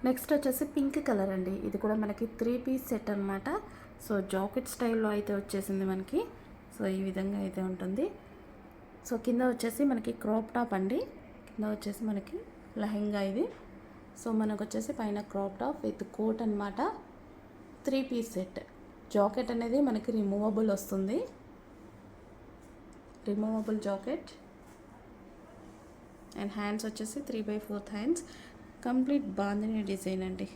Next వచ్చేసి pink colour అండి. ఇది కూడా మనకి 3 పీస్ సెట్ అనమాట. సో జాకెట్ స్టైల్లో అయితే వచ్చేసింది మనకి. సో ఈ విధంగా అయితే ఉంటుంది. సో కింద వచ్చేసి మనకి క్రాప్ టాప్ అండి. కింద వచ్చేసి మనకి లెహెంగా ఇది. సో మనకు వచ్చేసి పైన క్రాప్ టాప్ విత్ కోట్ అనమాట. 3 పీస్ సెట్. జాకెట్ అనేది మనకి రిమూవబుల్ వస్తుంది. రిమూవబుల్ జాకెట్ అండ్ హ్యాండ్స్ వచ్చేసి 3/4 హ్యాండ్స్. కంప్లీట్ బాందిని డిజైన్ అండి.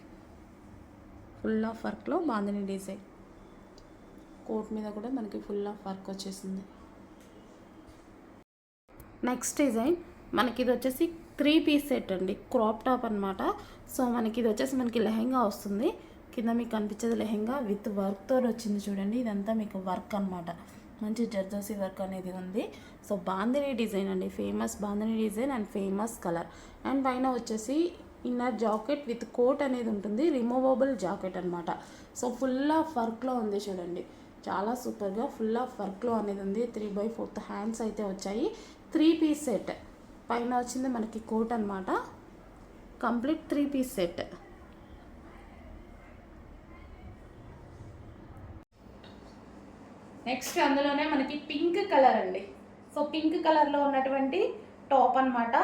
ఫుల్ ఆఫ్ వర్క్లో బాందిని డిజైన్. కోట్ మీద కూడా మనకి ఫుల్ ఆఫ్ వర్క్ వచ్చేసింది. నెక్స్ట్ డిజైన్ మనకి ఇది వచ్చేసి 3 పీస్ సెట్ అండి. క్రాప్ టాప్ అనమాట. సో మనకి ఇది వచ్చేసి మనకి లెహెంగా వస్తుంది. కింద మీకు కనిపించేది లెహెంగా విత్ వర్క్తో వచ్చింది చూడండి. ఇదంతా మీకు వర్క్ అనమాట. మంచి జర్దోసి వర్క్ అనేది ఉంది. సో బాందిని డిజైన్ అండి. Famous bandhani design and famous colour. And పైన వచ్చేసి ఇన్నర్ జాకెట్ విత్ కోట్ అనేది ఉంటుంది. రిమూవబుల్ జాకెట్ అనమాట. సో ఫుల్ ఆఫ్ వర్క్లో ఉంది చూడండి. చాలా సూపర్గా ఫుల్ ఆఫ్ వర్క్లో అనేది ఉంది. 3/4 హ్యాండ్స్ అయితే వచ్చాయి. 3 పీస్ సెట్. పైన వచ్చింది మనకి కోట్ అనమాట. Complete 3 piece set. నెక్స్ట్ అందులోనే మనకి పింక్ కలర్ అండి. సో పింక్ కలర్లో ఉన్నటువంటి టాప్ అనమాట.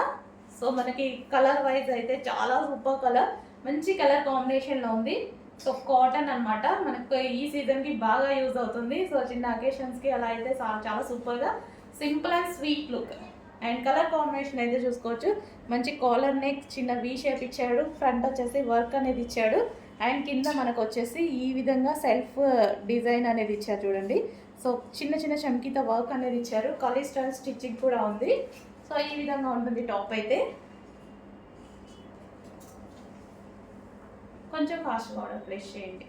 సో మనకి కలర్ వైజ్ అయితే చాలా సూపర్ కలర్. మంచి కలర్ కాంబినేషన్లో ఉంది. సో కాటన్ అనమాట. మనకు ఈ సీజన్కి బాగా యూజ్ అవుతుంది. సో చిన్న అకేషన్స్కి అలా అయితే చాలా సూపర్గా simple and sweet look. And colour combination అయితే చూసుకోవచ్చు. మంచి కాలర్ నెక్, చిన్న వీ షేప్ ఇచ్చాడు. ఫ్రంట్ వచ్చేసి వర్క్ అనేది ఇచ్చాడు. అండ్ కింద మనకు వచ్చేసి ఈ విధంగా సెల్ఫ్ డిజైన్ అనేది ఇచ్చారు చూడండి. సో చిన్న చిన్న చమ్కీతో వర్క్ అనేది ఇచ్చారు. కలీ స్టైల్ స్టిచ్చింగ్ కూడా ఉంది. సో ఈ విధంగా ఉంటుంది టాప్ అయితే. కొంచెం ఫాస్ట్గా ఆర్డర్ ప్లేస్ చేయండి.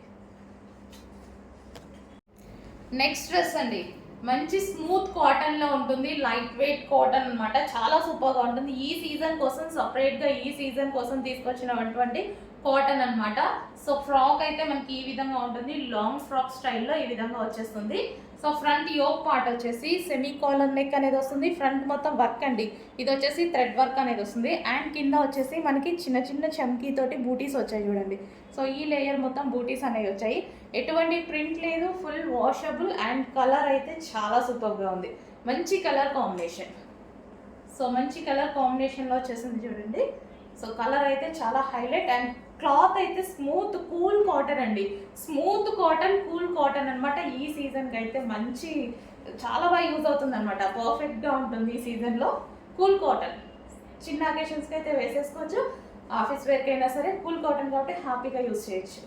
నెక్స్ట్ డ్రెస్ అండి. మంచి స్మూత్ కాటన్లో ఉంటుంది. లైట్ వెయిట్ కాటన్ అనమాట. చాలా సూపర్గా ఉంటుంది. ఈ సీజన్ కోసం సపరేట్గా ఈ సీజన్ కోసం తీసుకొచ్చినటువంటి కాటన్ అనమాట. సో ఫ్రాక్ అయితే మనకి ఈ విధంగా ఉంటుంది. లాంగ్ ఫ్రాక్ స్టైల్లో ఈ విధంగా వచ్చేస్తుంది. సో ఫ్రంట్ యోక్ పార్ట్ వచ్చేసి సెమీ కాలర్ నెక్ అనేది వస్తుంది. ఫ్రంట్ మొత్తం వర్క్ అండి. ఇది వచ్చేసి థ్రెడ్ వర్క్ అనేది వస్తుంది. అండ్ కింద వచ్చేసి మనకి చిన్న చిన్న చమ్కీ తోటి బూటీస్ వచ్చాయి చూడండి. సో ఈ లేయర్ మొత్తం బూటీస్ అనేవి వచ్చాయి. ఎటువంటి ప్రింట్ లేదు. Full washable. అండ్ కలర్ అయితే చాలా సూపర్గా ఉంది. మంచి కలర్ కాంబినేషన్. సో మంచి కలర్ కాంబినేషన్లో వచ్చేసింది చూడండి. సో కలర్ అయితే చాలా హైలైట్. అండ్ క్లాత్ అయితే స్మూత్ కూల్ కాటన్ అండి. స్మూత్ కాటన్, కూల్ కాటన్ అనమాట. ఈ సీజన్కి అయితే మంచి చాలా బాగా యూజ్ అవుతుంది అనమాట. పర్ఫెక్ట్గా ఉంటుంది ఈ సీజన్లో. కూల్ కాటన్ చిన్న అకేషన్స్కి అయితే వేసేసుకోవచ్చు. ఆఫీస్ వేర్కి అయినా సరే కూల్ కాటన్ కాబట్టి హ్యాపీగా యూజ్ చేయొచ్చు.